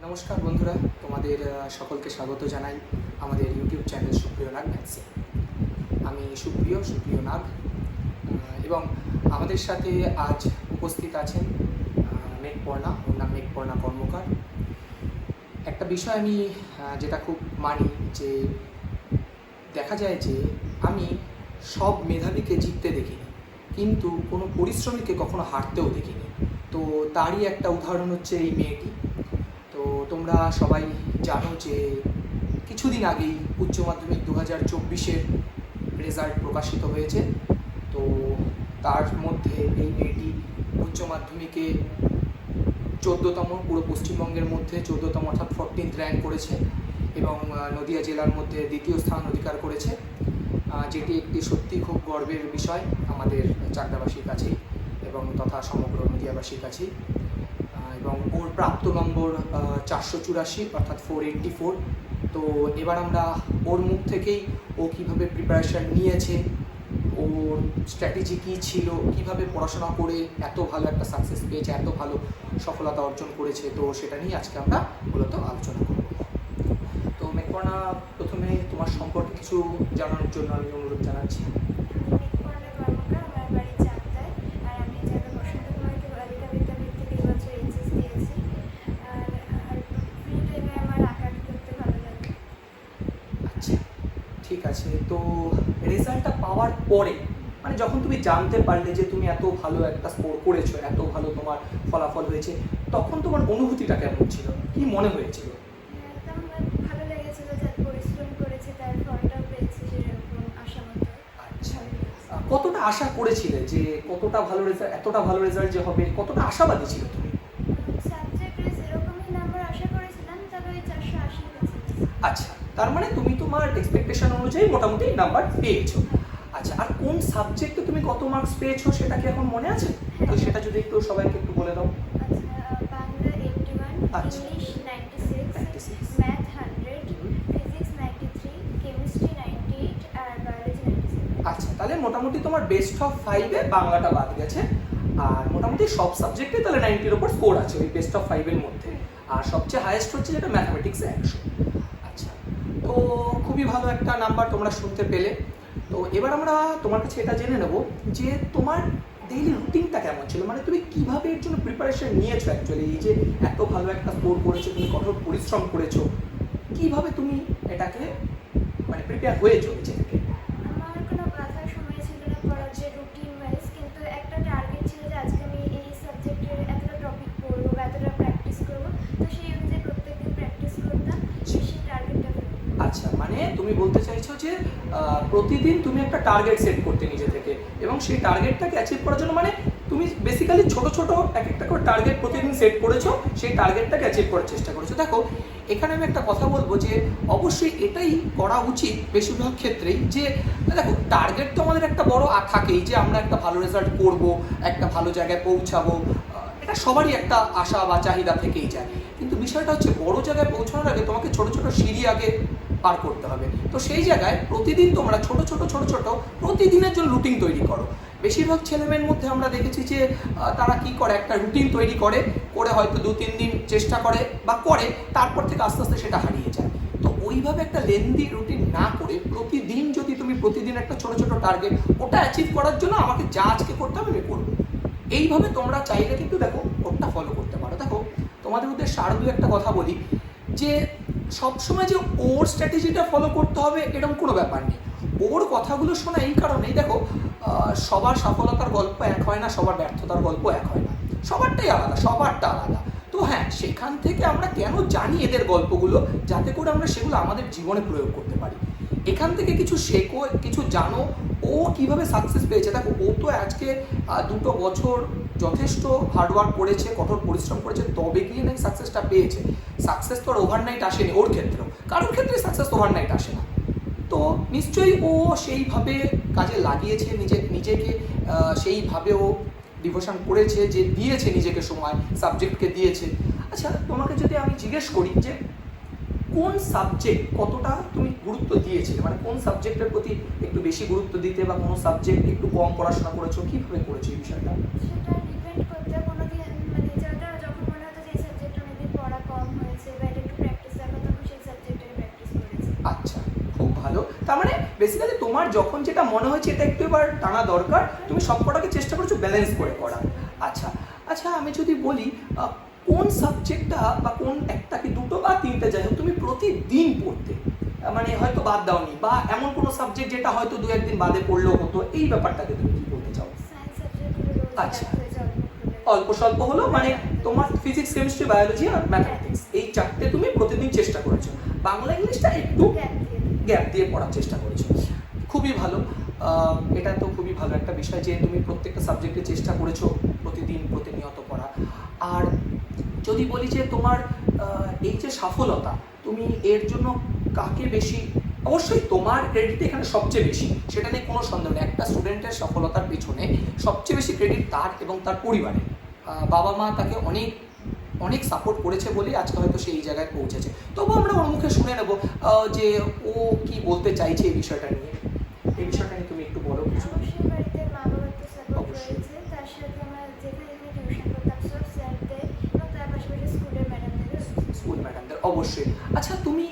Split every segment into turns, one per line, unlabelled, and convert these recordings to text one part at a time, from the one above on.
নমস্কার বন্ধুরা, তোমাদের সকলকে স্বাগত জানাই আমাদের ইউটিউব চ্যানেল সুপ্রিয় নাগ ম্যাথসে। আমি সুপ্রিয় নাগ এবং আমাদের সাথে আজ উপস্থিত আছেন মেঘপর্ণা, ওর নাম মেঘপর্ণা কর্মকার। একটা বিষয় আমি যেটা খুব মানি, যে দেখা যায় যে আমি সব মেধাবীকে জিততে দেখিনি, কিন্তু কোনো পরিশ্রমীকে কখনো হারতেও দেখিনি। তো তারই একটা উদাহরণ হচ্ছে এই মেয়েটি। তো তোমরা সবাই জানো যে কিছুদিন আগেই উচ্চ মাধ্যমিক 2024-এর রেজাল্ট প্রকাশিত হয়েছে। তো তার মধ্যে এই মেয়েটি উচ্চ মাধ্যমিকে 14তম, পুরো পশ্চিমবঙ্গের মধ্যে 14তম অর্থাৎ 14th র্যাঙ্ক করেছে এবং নদিয়া জেলার মধ্যে দ্বিতীয় স্থান অধিকার করেছে, যেটি একটি সত্যি খুব গর্বের বিষয় আমাদের চাকদাবাসীর কাছেই এবং তথা সমগ্র নদিয়াবাসীর কাছেই। এবং ওর প্রাপ্ত নম্বর 484 অর্থাৎ 484। তো এবার আমরা ওর মুখ থেকেই ও কীভাবে প্রিপারেশান নিয়েছে, ওর স্ট্র্যাটেজি কী ছিল, কীভাবে পড়াশোনা করে এত ভালো একটা সাকসেস পেয়েছে, এত ভালো সফলতা অর্জন করেছে, তো সেটা নিয়ে আজকে আমরা মূলত আলোচনা করব। তো মেঘপর্ণা, প্রথমে তোমার সম্পর্কে কিছু জানার জন্য আমি অনুরোধ জানাচ্ছি। ঠিক আছে, তো রেজাল্টটা পাওয়ার পরে মানে যখন তুমি জানতে পারলে যে তুমি এত ভালো একটা স্কোর করেছো, এত ভালো তোমার ফলাফল হয়েছে, তখন তোমার অনুভূতিটা কেমন ছিল, কি মনে হয়েছিল?
ভালো লেগেছিল যে পরিশ্রম করেছে, তার ফলটাও পেয়েছে যেরকম আশা মতো।
আচ্ছা, কতটা আশা করেছিলে যে কতটা ভালো রেজাল্ট, এতটা ভালো রেজাল্ট যে হবে, কতটা আশাবাদী ছিল তুমি?
সাবজেক্টে যেরকমই নাম্বার আশা করেছিলাম, তবে 480 পেয়েছি।
আচ্ছা, তার মানে তুমি তোমার এক্সপেকটেশন অনুযায়ী মোটামুটি নাম্বার পেয়েছো। আচ্ছা, আর কোন সাবজেক্টে তুমি কত মার্কস পেয়েছো সেটা কি এখন মনে আছে? তো সেটা যদি একটু সবাইকে একটু বলে দাও।
Bangla 81, English 96, math 100, physics 93, chemistry 98 আর বায়োলজি 97।
আচ্ছা, তাহলে মোটামুটি তোমার বেস্ট অফ 5-এ বাংলাটা বাদ গেছে, আর মোটামুটি সব সাবজেক্টে তাহলে 90-এর উপর স্কোর আছে ওই বেস্ট অফ 5-এর মধ্যে। আর সবচেয়ে হাইয়েস্ট হচ্ছে যেটা ম্যাথামেটিক্সে 100। আচ্ছা, তো খুবই ভালো একটা নাম্বার তোমরা শুনতে পেলে। তো এবার আমরা তোমার কাছে এটা জেনে নেব যে তোমার ডেইলি রুটিনটা কেমন ছিল, মানে তুমি কিভাবে এর জন্য প্রিপারেশন নিয়েছো অ্যাকচুয়ালি, এই যে এত ভালো একটা স্কোর করেছো, তুমি কঠোর পরিশ্রম করেছো, কিভাবে তুমি এটাকে মানে প্রিপেয়ার হয়েছো নিজে থেকে?
আমার কোনো বাধার সময় ছিল না পড়ার যে রুটিন ওয়াইজ, কিন্তু একটা টার্গেট ছিল যে আজকে আমি এই সাবজেক্টের এতটা টপিক পড়বো বা এতটা প্র্যাকটিস করবো। তো সেই অনুযায়ী প্রত্যেকদিন প্র্যাকটিস করতাম, সেই টার্গেটটা।
আচ্ছা, মানে তুমি বলতে চাইছো যে প্রতিদিন তুমি একটা টার্গেট সেট করতে নিজে থেকে, এবং সেই টার্গেটটাকে অ্যাচিভ করার জন্য মানে তুমি বেসিক্যালি ছোট ছোট এক একটা করে টার্গেট প্রতিদিন সেট করেছো, সেই টার্গেটটাকে অ্যাচিভ করার চেষ্টা করেছো। দেখো, এখানে আমি একটা কথা বলবো যে অবশ্যই এটাই করা উচিত বেশিরভাগ ক্ষেত্রেই, যে দেখো টার্গেট তো আমাদের একটা বড় থাকেই, যে আমরা একটা ভালো রেজাল্ট করব, একটা ভালো জায়গায় পৌঁছাবো, এটা সবারই একটা আশা বা চাহিদা থেকেই যায়। কিন্তু বিষয়টা হচ্ছে বড় জায়গায় পৌঁছানোর আগে তোমাকে ছোট ছোট সিঁড়ি আগে পার করতে হবে। তো সেই জায়গায় প্রতিদিন তোমরা ছোট ছোট প্রতিদিনের জন্য রুটিন তৈরি করো। বেশিরভাগ ছেলেমেয়ের মধ্যে আমরা দেখেছি যে তারা কি করে, একটা রুটিন তৈরি করে হয়তো 2-3 দিন চেষ্টা করে বা করে, তারপর থেকে আস্তে আস্তে সেটা হারিয়ে যায়। তো ওইভাবে একটা লেন্দি রুটিন না করে প্রতিদিন যদি তুমি প্রতিদিন একটা ছোট ছোট টার্গেট, ওটা অ্যাচিভ করার জন্য আমাকে যা আজকে করতে হবে আমি করবো, এইভাবে তোমরা চাইলে কিন্তু দেখো ওটা ফলো করতে পারো। দেখো, তোমাদের উদ্দেশ্যে আরও একটা কথা বলি, যে সবসময় যে ওর স্ট্র্যাটেজিটা ফলো করতে হবে এরকম কোনো ব্যাপার নেই। ওর কথাগুলো শোনা এই কারণেই, দেখো সবার সফলতার গল্প এক হয় না, সবার ব্যর্থতার গল্প এক হয় না, সবারটাই আলাদা, সবারটা আলাদা। তো হ্যাঁ, সেখান থেকে আমরা কেন জানি এদের গল্পগুলো, যাতে করে আমরা সেগুলো আমাদের জীবনে প্রয়োগ করতে পারি। এখান থেকে কিছু শেখো, কিছু জানো, ও কিভাবে সাকসেস পেয়েছে। দেখো, ও তো আজকে 2 বছর যথেষ্ট হার্ডওয়ার্ক করেছে, কঠোর পরিশ্রম করেছে, তবে গিয়ে নাকি সাকসেসটা পেয়েছে। সাকসেস তো আর ওভারনাইট আসেনি, ওর ক্ষেত্রেও কারোর ক্ষেত্রে সাকসেস ওভারনাইট আসে না। তো নিশ্চয়ই ও সেইভাবে কাজে লাগিয়েছে নিজেকে, সেইভাবে ও ডিভোশন করেছে, যে দিয়েছে নিজেকে সময়, সাবজেক্টকে দিয়েছে। আচ্ছা, তোমাকে যদি আমি জিজ্ঞেস করি যে কোন সাবজেক্ট কতটা তুমি গুরুত্ব দিয়েছিলে, মানে কোন সাবজেক্টের প্রতি একটু বেশি গুরুত্ব দিতে বা কোনো সাবজেক্ট একটু কম পড়াশোনা করেছো, কীভাবে করেছো এই বিষয়টা?
সেটা ডিপেন্ড করতে, কোনো দিন মানে যেটা যখন মনে হতো যে এই সাবজেক্টটা মেবি পড়া কম হয়েছে
বেসিক্যালি তোমার যখন যেটা মনে হয়েছে এটা একটু এবার টানা দরকার, তুমি সবকটাকে চেষ্টা করেছো ব্যালেন্স করে করা। আচ্ছা আচ্ছা, আমি যদি বলি কোন সাবজেক্টটা বা কোন একটা কি দুটো বা তিনটে যাই হোক তুমি প্রতিদিন পড়তে, মানে হয়তো বাদ দাওনি, বা এমন কোনো সাবজেক্ট যেটা হয়তো দু একদিন বাদে পড়লেও হতো, এই ব্যাপারটাকে তুমি কি বলতে চাও?
সায়েন্স সাবজেক্টগুলো রোজ
আচ্ছা।
দেখা হয়েছে
অল্প স্বল্প হলো, মানে তোমার ফিজিক্স কেমিস্ট্রি বায়োলজি আর ম্যাথমেটিক্স এই চারটে তুমি প্রতিদিন চেষ্টা করেছো, বাংলা ইংলিশটা একটু গ্যাপ দিয়ে পড়ার চেষ্টা করেছো, খুবই ভালো। এটা তো খুবই ভালো একটা বিষয় যে তুমি প্রত্যেকটা সাবজেক্টে চেষ্টা করেছো প্রতিদিন প্রতিনিয়ত পড়া। আর যদি বলি যে তোমার এই যে সফলতা, তুমি এর জন্য কাকে বেশি, অবশ্যই তোমার ক্রেডিট এখানে সবচেয়ে বেশি, সেটা নিয়ে কোনো সন্দেহ নেই। একটা স্টুডেন্টের সফলতার পেছনে সবচেয়ে বেশি ক্রেডিট তার এবং তার পরিবারের। বাবা মা তাকে অনেক অনেক সাপোর্ট করেছে বলেই আজকে হয়তো সে এই জায়গায় পৌঁছেছে। তবু আমরা ওর মুখে শুনে নেব যে ও কি বলতে চাইছে এই বিষয়টা নিয়ে। এই বিষয়টা নিয়ে তুমি একটু বলো কিছু।
অবশ্যই বাড়িতে মা বাবার তো সাপোর্ট
অবশ্যই।
রয়েছে, তার সাথে আমার যেখানে টিউশন করতাম সব স্যারদের এবং তার পাশাপাশি স্কুলের ম্যাডামদেরও।
স্কুল ম্যাডামদের অবশ্যই। আচ্ছা তুমি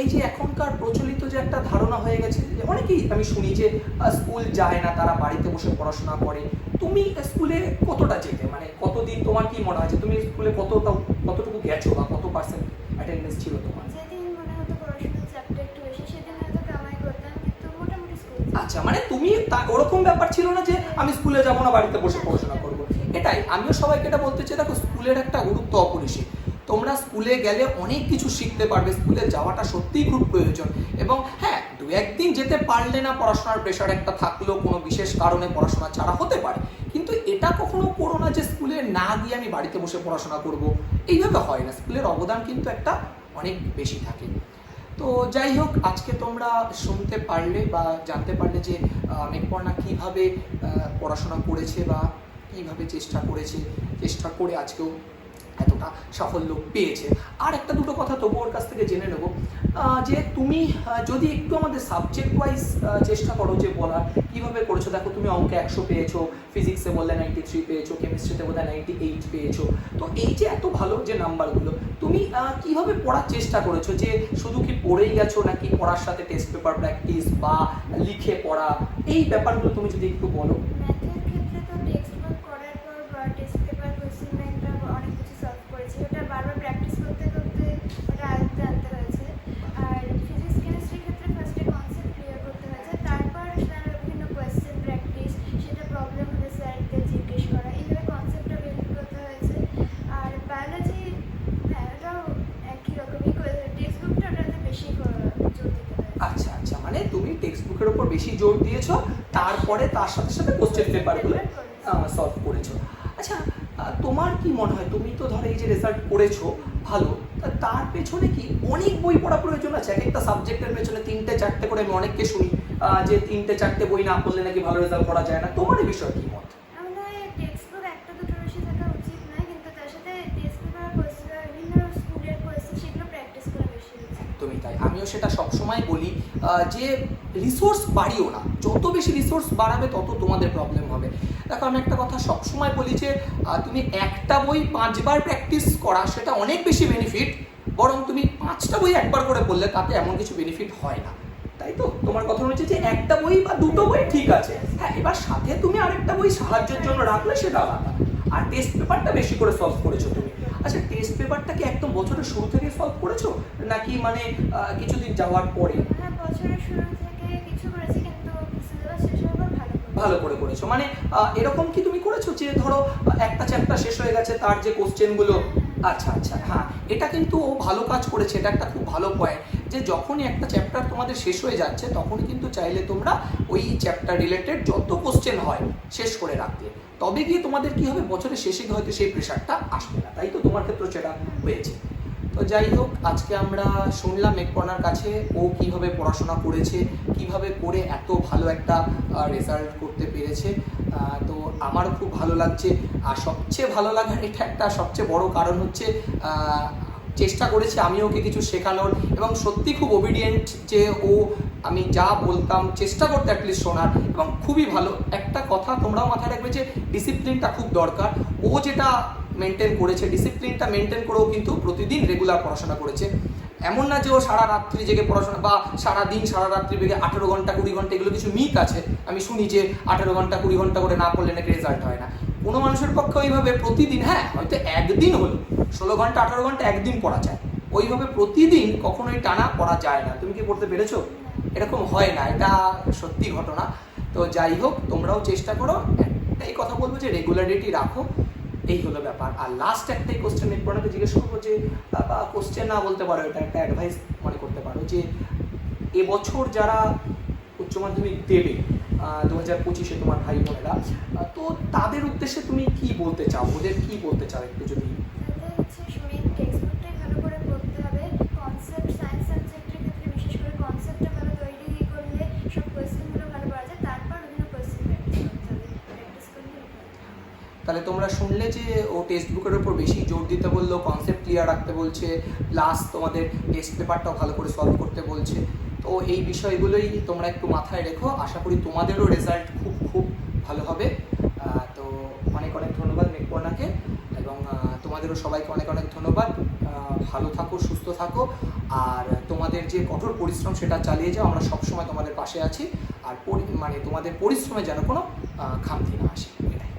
এই যে এখনকার প্রচলিত যে একটা ধারণা হয়ে গেছে যে অনেকেই আমি শুনি যে স্কুল যায় না, তারা বাড়িতে বসে পড়াশোনা করে, তুমি স্কুলে কতটা যেতে, মানে কতদিন, তোমার কি মনে হয় যে তুমি স্কুলে কতটুকু গেছো বা কত পার্সেন্ট অ্যাটেন্ডেন্স ছিল তোমার?
যেদিন মনে হতো পড়াশোনার চাপটা একটু বেশি সেদিন হয়তো কামাই করতাম, কিন্তু মোটামুটি স্কুল।
আচ্ছা, মানে তুমি ওরকম ব্যাপার ছিল না যে আমি স্কুলে যাবো না, বাড়িতে বসে পড়াশোনা করবো। এটাই আমিও সবাইকে এটা বলতে চাই, দেখো স্কুলের একটা গুরুত্ব অপরিসীম। তোমরা স্কুলে গেলে অনেক কিছু শিখতে পারবে, স্কুলে যাওয়াটা সত্যিই খুব প্রয়োজন। এবং হ্যাঁ, দু একদিন যেতে পারলে না, পড়াশোনার প্রেশার একটা থাকলেও, কোনো বিশেষ কারণে পড়াশোনা ছাড়া হতে পারে, কিন্তু এটা কখনো করো না যে স্কুলে না গিয়ে আমি বাড়িতে বসে পড়াশোনা করব, এইভাবে হয় না। স্কুলের অবদান কিন্তু একটা অনেক বেশি থাকে। তো যাই হোক, আজকে তোমরা শুনতে পারলে বা জানতে পারলে যে মেঘপর্ণা কীভাবে পড়াশোনা করেছে বা কীভাবে চেষ্টা চেষ্টা করে আজকেও এতটা সাফল্য পেয়েছে। আর একটা দুটো কথা তবু ওর কাছ থেকে জেনে নেব যে তুমি যদি একটু আমাদের সাবজেক্ট ওয়াইজ চেষ্টা করো যে বলার কীভাবে করেছো। দেখো তুমি অঙ্কে 100 পেয়েছো, ফিজিক্সে বললে 93 পেয়েছো, কেমিস্ট্রিতে বোধহয় 98 পেয়েছো। তো এই যে এত ভালো যে নাম্বারগুলো, তুমি কীভাবে পড়ার চেষ্টা করেছো, যে শুধু কি পড়েই গেছো নাকি পড়ার সাথে টেস্ট পেপার প্র্যাকটিস বা লিখে পড়া, এই ব্যাপারগুলো তুমি যদি একটু বলো।
ম্যাথের ক্ষেত্রে তো টেক্সট বুক করার পর টেস্ট পেপার কোয়েশ্চেন ব্যাংকটা অনেক কিছু সলভ করেছি, ওটা বারবার প্র্যাকটিস করতে করতে ওটা আয়ত্তে আনতে হয়েছে। আর ফিজিক্স কেমিস্ট্রির ক্ষেত্রে ফার্স্টে কনসেপ্ট ক্লিয়ার করতে হয়েছে, তারপর তার বিভিন্ন কোয়েশ্চেন প্র্যাকটিস, সেটা প্রবলেম হলে স্যারদের জিজ্ঞেস করা, এইভাবে কনসেপ্টটা বিল্ড করতে হয়েছে। আর বায়োলজি, হ্যাঁ ওটাও একই রকমই, টেক্সট বুকটা ওটাতে বেশি জোর দিতে হয়েছে।
আচ্ছা আচ্ছা, মানে তুমি টেক্সট বুকের উপর বেশি জোর দিয়েছো, তারপরে তার সাথে সাথে কোশ্চেন পেপারগুলো সলভ করেছো। আচ্ছা, তোমার কি মনে হয়, তুমি তো ধরো এই যে রেজাল্ট করেছো ভালো, তার পেছনে কি অনেক বই পড়া প্রয়োজন আছে? এক একটা সাবজেক্টের পেছনে 3-4টে করে, আমি অনেককে শুনি যে 3-4টে বই না পড়লে নাকি ভালো রেজাল্ট করা যায় না। তোমার এই বিষয়ে কি মত?
আমরা টেক্সট বুক একটা দুটো বেশি থাকা উচিত নয়, কিন্তু তার সাথে টেস্ট পেপার কোয়েশ্চেন, বিভিন্ন স্কুলের কোয়েশ্চেন, সেগুলো প্র্যাকটিস করা বেশি উচিত।
একদমই তাই, আমিও সেটা সবসময় বলি যে রিসোর্স বাড়িও না, যত বেশি রিসোর্স বাড়াবে তত তোমাদের প্রবলেম হবে। দেখো আমি একটা কথা সবসময় বলি যে তুমি একটা বই 5 বার প্র্যাকটিস করা সেটা অনেক বেশি বেনিফিট, বরং তুমি 5টা বই একবার করে পড়লে তাতে এমন কিছু বেনিফিট হয় না। তাই তো তোমার কথা হচ্ছে যে একটা বই বা দুটো বই ঠিক আছে, হ্যাঁ, এবার সাথে তুমি আরেকটা বই সাহায্যের জন্য রাখলে সেটা আলাদা। আর টেস্ট পেপারটা বেশি করে সলভ করেছো তুমি। আচ্ছা, টেস্ট পেপারটা কি একদম বছরের শুরু থেকে সলভ করেছো নাকি মানে কিছুদিন যাওয়ার পরে?
হ্যাঁ, বছরের শুরু থেকে কিছু করেছি, কিন্তু সিলেবাস শেষ হওয়ার পর
ভালো করে করেছো। মানে এরকম কি তুমি করেছো যে ধরো একটা চ্যাপ্টার শেষ হয়ে গেছে, তার যে কোশ্চেনগুলো, আচ্ছা আচ্ছা, হ্যাঁ এটা কিন্তু ও ভালো কাজ করেছে, এটা একটা খুব ভালো পয়েন্ট যে যখনই একটা চ্যাপ্টার তোমাদের শেষ হয়ে যাচ্ছে তখনই কিন্তু চাইলে তোমরা ওই চ্যাপ্টার রিলেটেড যত কোশ্চেন হয় শেষ করে রাখতে, তবে গিয়ে তোমাদের কি হবে, বছরের শেষে হয়তো সেই প্রেশারটা আসবে না। তাই তো তোমার ক্ষেত্রে সেটা হয়েছে। তো যাই হোক, আজকে আমরা শুনলাম মেঘপর্ণার কাছে ও কিভাবে পড়াশোনা করেছে, কিভাবে করে এত ভালো একটা রেজাল্ট করতে পেরেছে। তো আমারও খুব ভালো লাগছে। আর সবচেয়ে ভালো লাগার এটা একটা সবচেয়ে বড় কারণ হচ্ছে চেষ্টা করেছি আমি ওকে কিছু শেখানোর, এবং সত্যি খুব ওবিডিয়েন্ট যে ও, আমি যা বলতাম চেষ্টা করতে অ্যাটলিস্ট শোনার, এবং খুবই ভালো। একটা কথা তোমরাও মাথায় রাখবে যে ডিসিপ্লিনটা খুব দরকার। ও যেটা মেনটেন করেছে, ডিসিপ্লিনটা মেনটেন করেও কিন্তু প্রতিদিন রেগুলার পড়াশোনা করেছে। এমন না যে ও সারা রাত্রি জেগে পড়াশোনা বা সারা দিন সারা রাত্রি জেগে 18 ঘন্টা 20 ঘন্টা, এগুলো কিছু মিথ আছে। আমি শুনি যে 18 ঘন্টা 20 ঘন্টা করে না পড়লে নাকি রেজাল্ট হয় না। কোনো মানুষের পক্ষে ওইভাবে প্রতিদিন, হ্যাঁ হয়তো একদিন হলো 16 ঘন্টা 18 ঘন্টা একদিন পড়া যায়, ওইভাবে প্রতিদিন কখনোই টানা পড়া যায় না। তুমি কি পড়তে পেরেছো? এরকম হয় না, এটা সত্যি ঘটনা। তো যাই হোক, তোমরাও চেষ্টা করো। এই কথা বলবো যে রেগুলারিটি রাখো, এই হলো ব্যাপার। আর লাস্ট একটাই কোশ্চেন আপনাকে জিজ্ঞেস করবো যে, বা কোশ্চেন না বলতে পারো, এটা একটা অ্যাডভাইস মনে করতে পারো যে এবছর যারা উচ্চ মাধ্যমিক দেবে 2025-এ তোমার ভাই বোনেরা, তো তাদের উদ্দেশ্যে তুমি কি বলতে চাও, ওদের কি বলতে চাও একটু যদি?
তাদের হচ্ছে মেইন টেক্সট বুকটাই ভালো করে পড়তে হবে। কনসেপ্ট সায়েন্স সাবজেক্টের ক্ষেত্রে বিশেষ করে কনসেপ্টটা ভালো তৈরি করলে সব কোয়েশ্চেনগুলো ভালো পাওয়া যায়, তারপর বিভিন্ন কোয়েশ্চেন প্র্যাকটিস করতে হবে, প্র্যাকটিস করলে
তাহলে তোমরা শুনলে যে ও টেক্সট বুকের উপর বেশি জোর দিতে বললো, কনসেপ্ট ক্লিয়ার রাখতে বলছে, প্লাস তোমাদের টেস্ট পেপারটাও ভালো করে সলভ করতে বলছে। তো এই বিষয়গুলোই তোমরা একটু মাথায় রেখো, আশা করি তোমাদেরও রেজাল্ট খুব খুব ভালো হবে। তো অনেক অনেক ধন্যবাদ মেঘপর্ণাকে, এবং তোমাদেরও সবাইকে অনেক অনেক ধন্যবাদ। ভালো থাকো, সুস্থ থাকো, আর তোমাদের যে কঠোর পরিশ্রম সেটা চালিয়ে যাও, আমরা সবসময় তোমাদের পাশে আছি। আর মানে তোমাদের পরিশ্রমে যেন কোনো খামতি না আসে, এটাই।